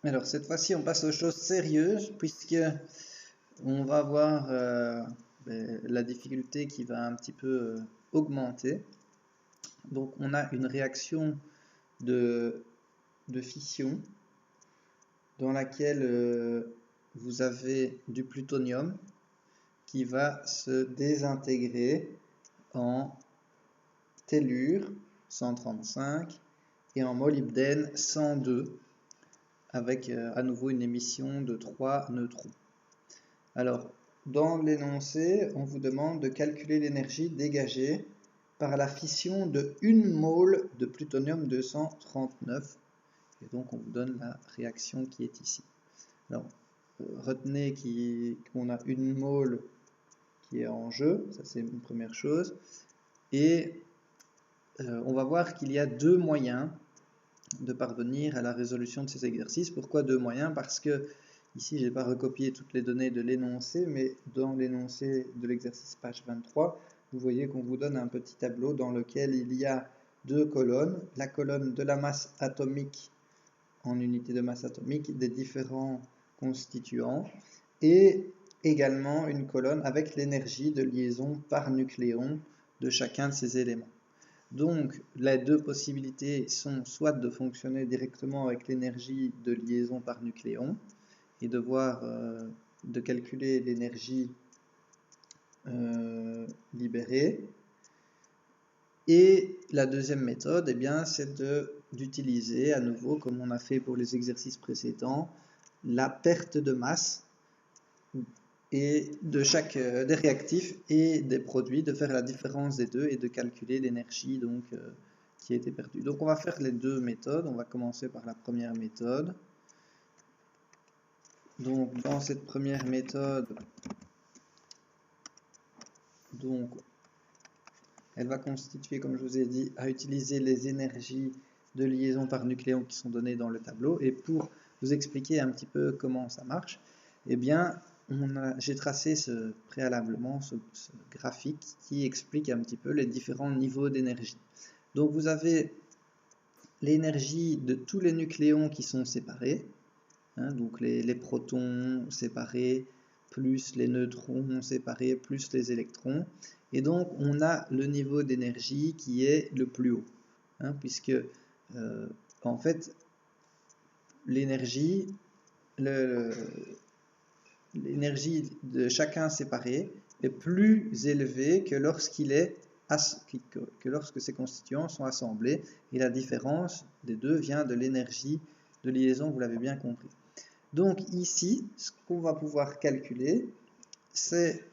Alors cette fois-ci, on passe aux choses sérieuses puisque on va voir la difficulté qui va un petit peu augmenter. Donc on a une réaction de, de fission dans laquelle vous avez du plutonium qui va se désintégrer en tellure 135 et en molybdène 102 avec à nouveau une émission de 3 neutrons. Alors, dans l'énoncé, on vous demande de calculer l'énergie dégagée par la fission de 1 mole de plutonium 239. Et donc, on vous donne la réaction qui est ici. Alors, retenez qu'on a 1 mole qui est en jeu, ça c'est une première chose. Et on va voir qu'il y a deux moyens de parvenir à la résolution de ces exercices. Pourquoi deux moyens? Parce que ici, je n'ai pas recopié toutes les données de l'énoncé, mais dans l'énoncé de l'exercice page 23, vous voyez qu'on vous donne un petit tableau dans lequel il y a deux colonnes. La colonne de la masse atomique en unité de masse atomique des différents constituants et également une colonne avec l'énergie de liaison par nucléon de chacun de ces éléments. Donc, les deux possibilités sont soit de fonctionner directement avec l'énergie de liaison par nucléon et de calculer l'énergie libérée. Et la deuxième méthode, eh bien, c'est d'utiliser à nouveau, comme on a fait pour les exercices précédents, la perte de masse et des réactifs et des produits, de faire la différence des deux et de calculer l'énergie donc qui a été perdue. Donc on va faire les deux méthodes. On va commencer par la première méthode. Donc dans cette première méthode, donc elle va constituer, comme je vous ai dit, à utiliser les énergies de liaison par nucléon qui sont données dans le tableau. Et pour vous expliquer un petit peu comment ça marche, eh bien, j'ai tracé préalablement ce graphique qui explique un petit peu les différents niveaux d'énergie. Donc vous avez l'énergie de tous les nucléons qui sont séparés, hein, donc les protons séparés, plus les neutrons séparés, plus les électrons. Et donc on a le niveau d'énergie qui est le plus haut, hein, puisque en fait l'énergie de chacun séparé est plus élevée que lorsque ces constituants sont assemblés, et la différence des deux vient de l'énergie de liaison, vous l'avez bien compris. Donc ici, ce qu'on va pouvoir calculer, c'est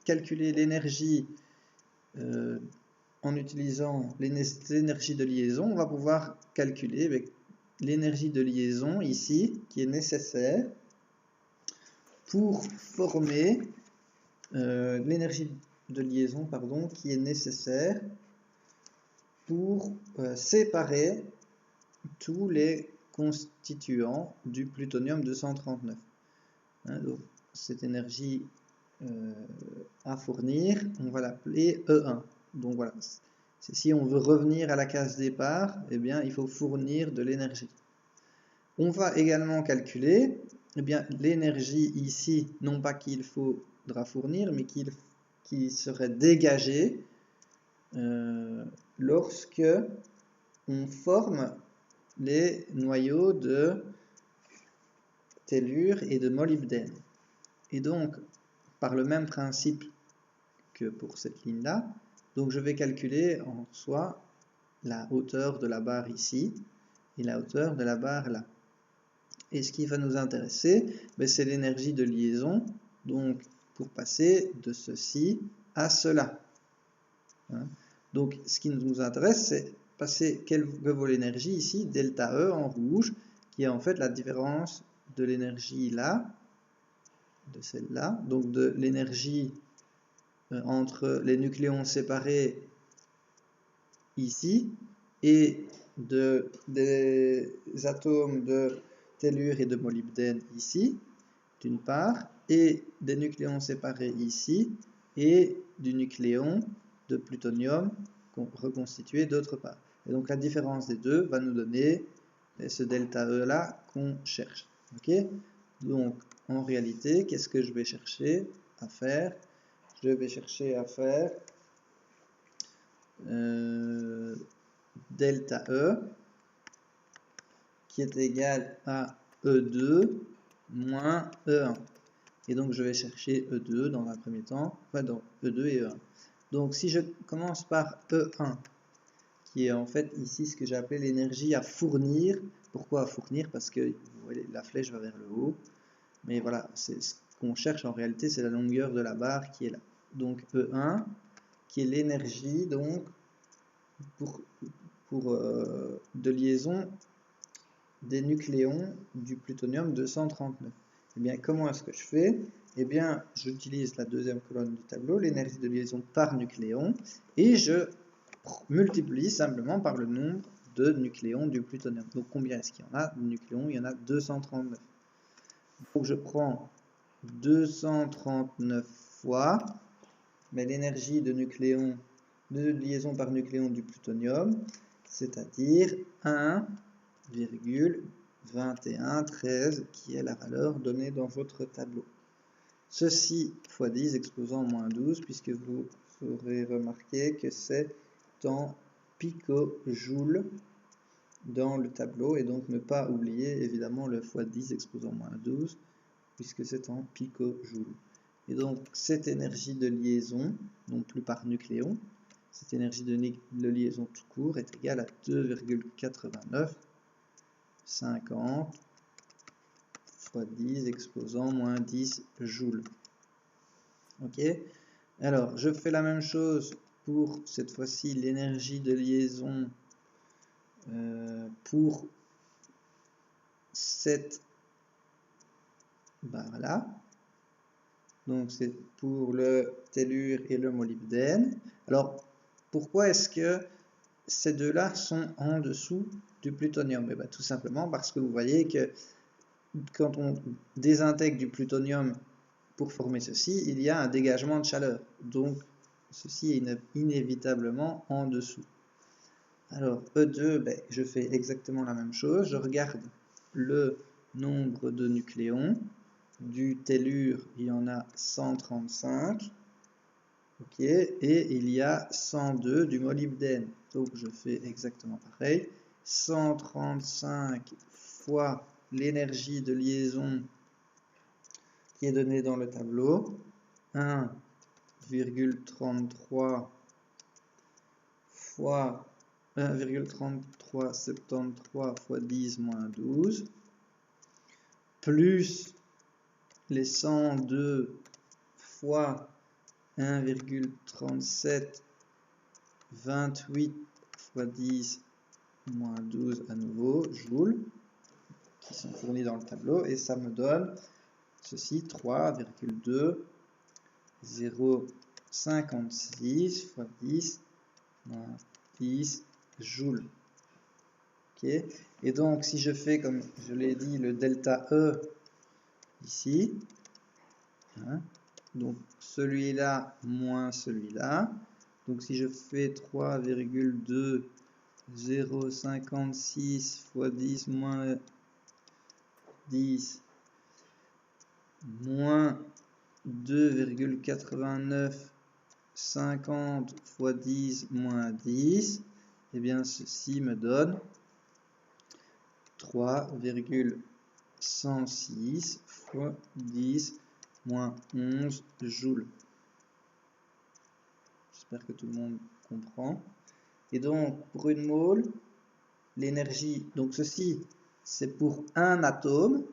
calculer l'énergie en utilisant l'énergie de liaison. On va pouvoir calculer avec l'énergie de liaison ici, qui est nécessaire pour former l'énergie de liaison, pardon, qui est nécessaire pour séparer tous les constituants du plutonium 239. Hein, donc, cette énergie à fournir, on va l'appeler E1. Donc voilà, si on veut revenir à la case départ, eh bien, il faut fournir de l'énergie. On va également calculer eh bien, l'énergie ici, non pas qu'il faudra fournir, mais qui serait dégagée lorsque on forme les noyaux de tellure et de molybdène. Et donc, par le même principe que pour cette ligne-là, donc je vais calculer en soi la hauteur de la barre ici et la hauteur de la barre là. Et ce qui va nous intéresser, c'est l'énergie de liaison, donc pour passer de ceci à cela. Hein. Donc ce qui nous intéresse, c'est passer que vaut l'énergie ici, delta E en rouge, qui est en fait la différence de l'énergie là, de celle-là, donc de l'énergie entre les nucléons séparés ici et des atomes de tellure et de molybdène ici, d'une part, et des nucléons séparés ici et du nucléon de plutonium reconstitué d'autre part. Et donc la différence des deux va nous donner ce delta E là qu'on cherche. Ok? Donc en réalité, qu'est-ce que je vais chercher à faire? Je vais chercher à faire delta E qui est égal à E2 moins E1. Et donc je vais chercher E2 dans un premier temps, enfin dans E2 et E1. Donc si je commence par E1, qui est en fait ici ce que j'ai appelé l'énergie à fournir. Pourquoi à fournir? Parce que vous voyez, la flèche va vers le haut. Mais voilà, c'est ce qu'on cherche en réalité, c'est la longueur de la barre qui est là. Donc E1, qui est l'énergie donc de liaison des nucléons du plutonium 239. Et bien, comment est-ce que je fais? Eh bien, j'utilise la deuxième colonne du tableau, l'énergie de liaison par nucléon, et je multiplie simplement par le nombre de nucléons du plutonium. Donc, combien est-ce qu'il y en a de nucléons? Il y en a 239. Donc, je prends 239 fois, mais l'énergie de liaison par nucléon du plutonium, c'est-à-dire 1,2113 qui est la valeur donnée dans votre tableau. Ceci fois 10 exposant moins 12, puisque vous aurez remarqué que c'est en picojoules dans le tableau, et donc ne pas oublier évidemment le fois 10 exposant moins 12, puisque c'est en picojoules. Et donc cette énergie de liaison, non plus par nucléon, cette énergie de liaison tout court est égale à 2,8950 fois 10 exposant moins 10 joules. Ok. Alors, je fais la même chose pour cette fois-ci l'énergie de liaison pour cette barre-là. Donc, c'est pour le tellure et le molybdène. Alors, pourquoi est-ce que ces deux-là sont en dessous du plutonium? Eh bien, tout simplement parce que vous voyez que quand on désintègre du plutonium pour former ceci, il y a un dégagement de chaleur. Donc, ceci est inévitablement en dessous. Alors, E2, ben, je fais exactement la même chose. Je regarde le nombre de nucléons. Du tellure, il y en a 135. Ok, et il y a 102 du molybdène. Donc, je fais exactement pareil. 135 fois l'énergie de liaison qui est donnée dans le tableau. 1,33 fois 1,3373 fois 10 moins 12 plus les 102 fois 1,3728 fois 10 moins 12 à nouveau joules qui sont fournis dans le tableau, et ça me donne ceci, 3,2056 fois 10 moins 10 joules. Okay. Et donc, si je fais, comme je l'ai dit, le delta E ici, hein, donc celui-là moins celui-là, donc si je fais 3,2056 fois 10 moins 10 moins 2,8950 fois 10 moins 10, et bien ceci me donne 3,106 fois 10 moins 11 joules. J'espère que tout le monde comprend. Et donc, pour une mole, l'énergie, donc ceci, c'est pour un atome.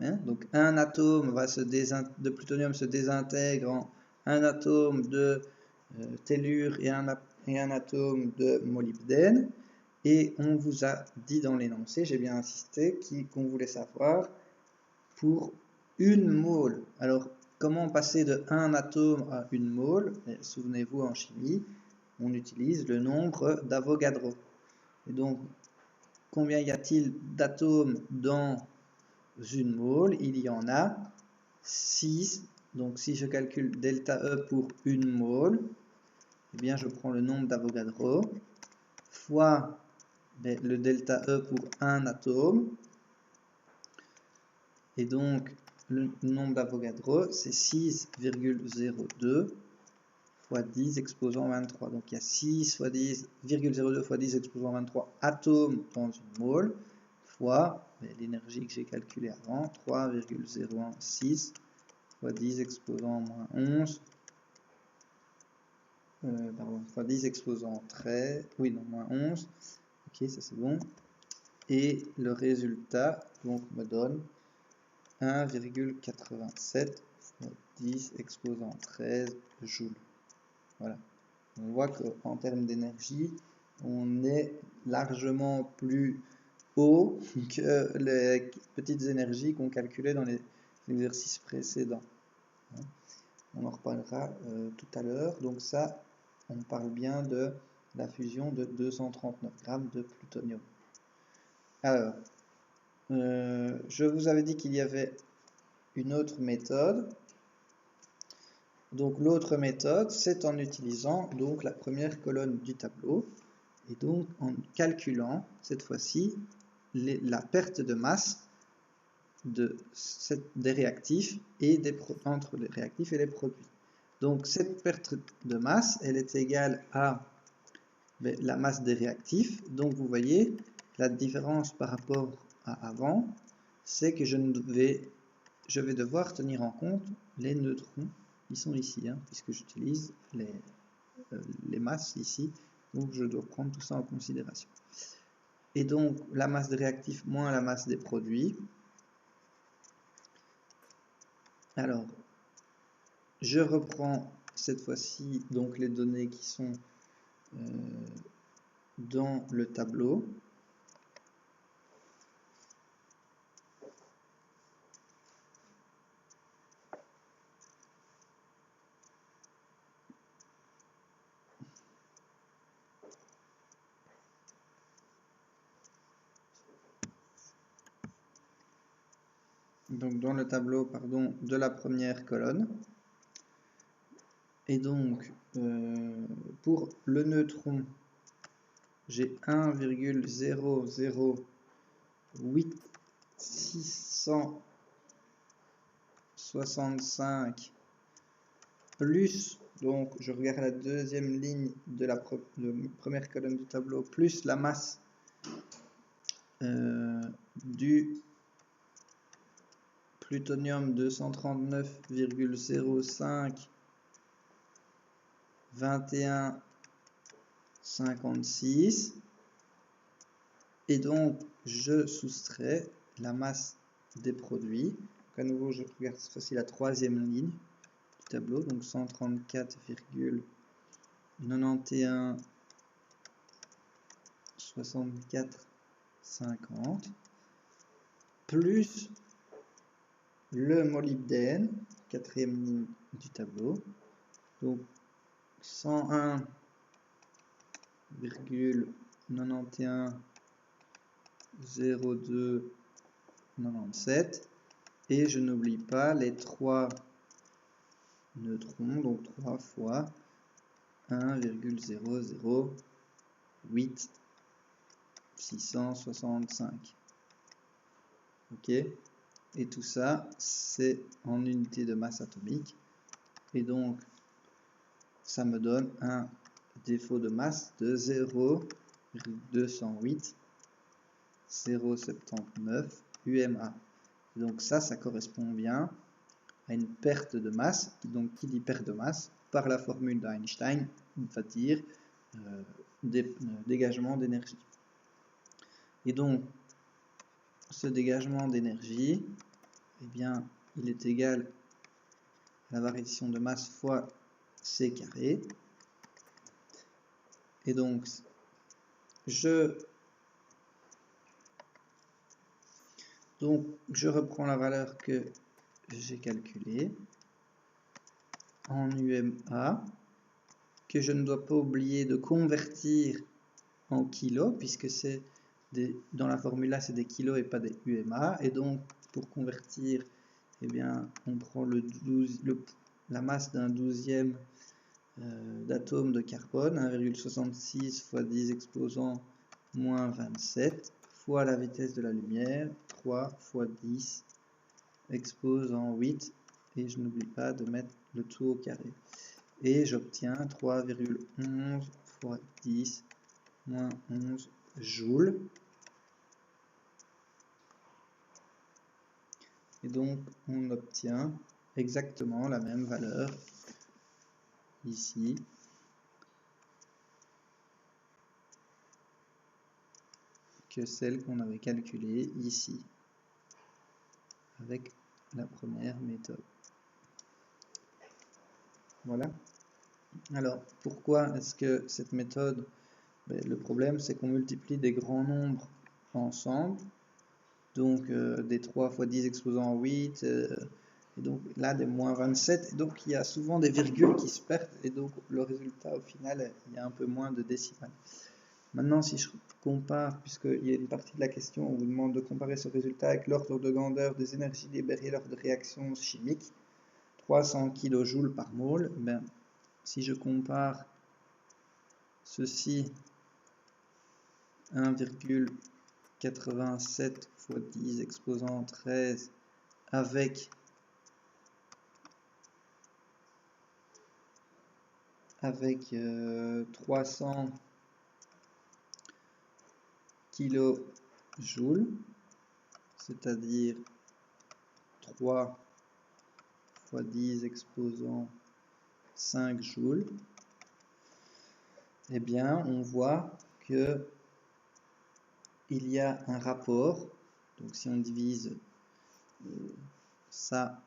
Hein, donc, un atome de plutonium se désintègre en un atome de tellure et un atome de molybdène. Et on vous a dit dans l'énoncé, j'ai bien insisté, qu'on voulait savoir pour une mole. Alors, comment passer de un atome à une mole? Souvenez-vous, en chimie, on utilise le nombre d'Avogadro. Et donc, combien y a-t-il d'atomes dans une mole? Il y en a 6. Donc, si je calcule delta E pour une mole, eh bien, je prends le nombre d'Avogadro fois le delta E pour un atome. Et donc, le nombre d'Avogadro, c'est 6,02 fois 10 exposant 23. Donc, il y a 6 fois 10,02 fois 10 exposant 23 atomes dans une mole, fois l'énergie que j'ai calculée avant, 3,016 fois 10 exposant moins 11, fois 10 exposant 13, oui, non, moins 11, ok, ça c'est bon. Et le résultat, donc, me donne 1,87 fois 10 exposant 13 joules. Voilà. On voit qu'en termes d'énergie, on est largement plus haut que les petites énergies qu'on calculait dans les exercices précédents. On en reparlera tout à l'heure. Donc ça, on parle bien de la fusion de 239 grammes de plutonium. Alors, je vous avais dit qu'il y avait une autre méthode. Donc l'autre méthode, c'est en utilisant donc la première colonne du tableau et donc en calculant cette fois-ci la perte de masse des réactifs et entre les réactifs et les produits. Donc cette perte de masse, elle est égale à la masse des réactifs. Donc vous voyez, la différence par rapport à avant, c'est que je vais devoir tenir en compte les neutrons. Ils sont ici, hein, puisque j'utilise les masses ici, donc je dois prendre tout ça en considération. Et donc la masse des réactifs moins la masse des produits. Alors, je reprends cette fois-ci donc les données qui sont dans le tableau. Donc dans le tableau, pardon, de la première colonne. Et donc, pour le neutron, j'ai 1,00865 plus, donc je regarde la deuxième ligne de la première colonne du tableau, plus la masse du plutonium 239,05 21,56 et donc je soustrais la masse des produits. Donc à nouveau je regarde cette fois-ci la troisième ligne du tableau, donc 134,91 64 50 plus le molybdène, quatrième ligne du tableau, donc 101,91 02 97 et je n'oublie pas les 3 neutrons, donc 3 fois 1,008 665. Ok, et tout ça c'est en unité de masse atomique et donc ça me donne un défaut de masse de 0,208 0,79 UMA. Donc ça correspond bien à une perte de masse. Donc qui dit perte de masse, par la formule d'Einstein, on va dire dégagement d'énergie. Et donc ce dégagement d'énergie, eh bien, il est égal à la variation de masse fois C carré. Et donc je reprends la valeur que j'ai calculée en UMA, que je ne dois pas oublier de convertir en kilos, puisque c'est dans la formule là c'est des kilos et pas des UMA, et donc pour convertir, eh bien, on prend la masse d'un 12e d'atome de carbone, 1,66 fois 10 exposant moins 27 fois la vitesse de la lumière, 3 fois 10 exposant 8, et je n'oublie pas de mettre le tout au carré. Et j'obtiens 3,11 fois 10 moins 11 joules. Et donc on obtient exactement la même valeur ici que celle qu'on avait calculée ici avec la première méthode. Voilà. Alors pourquoi est-ce que cette méthode, le problème c'est qu'on multiplie des grands nombres ensemble, donc des 3 fois 10 exposant 8, et donc là des moins 27, et donc il y a souvent des virgules qui se perdent, et donc le résultat au final il y a un peu moins de décimales. Maintenant si je compare, puisqu'il y a une partie de la question où on vous demande de comparer ce résultat avec l'ordre de grandeur des énergies libérées lors de réactions chimiques, 300 kJ par mole, ben, si je compare ceci 1,87 fois 10 exposant 13 avec 300 kJ, c'est-à-dire 3 fois 10 exposant 5 joules, eh bien on voit que il y a un rapport. Donc si on divise ça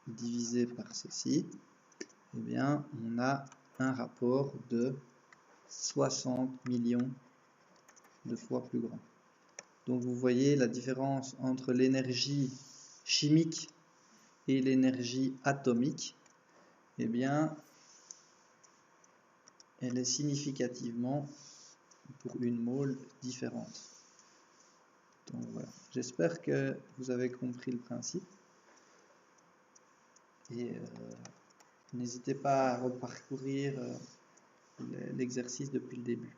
divisé par ceci, eh bien on a un rapport de 60 millions de fois plus grand. Donc vous voyez la différence entre l'énergie chimique et l'énergie atomique, eh bien elle est significativement pour une mole différente. Donc voilà, j'espère que vous avez compris le principe, et n'hésitez pas à reparcourir l'exercice depuis le début.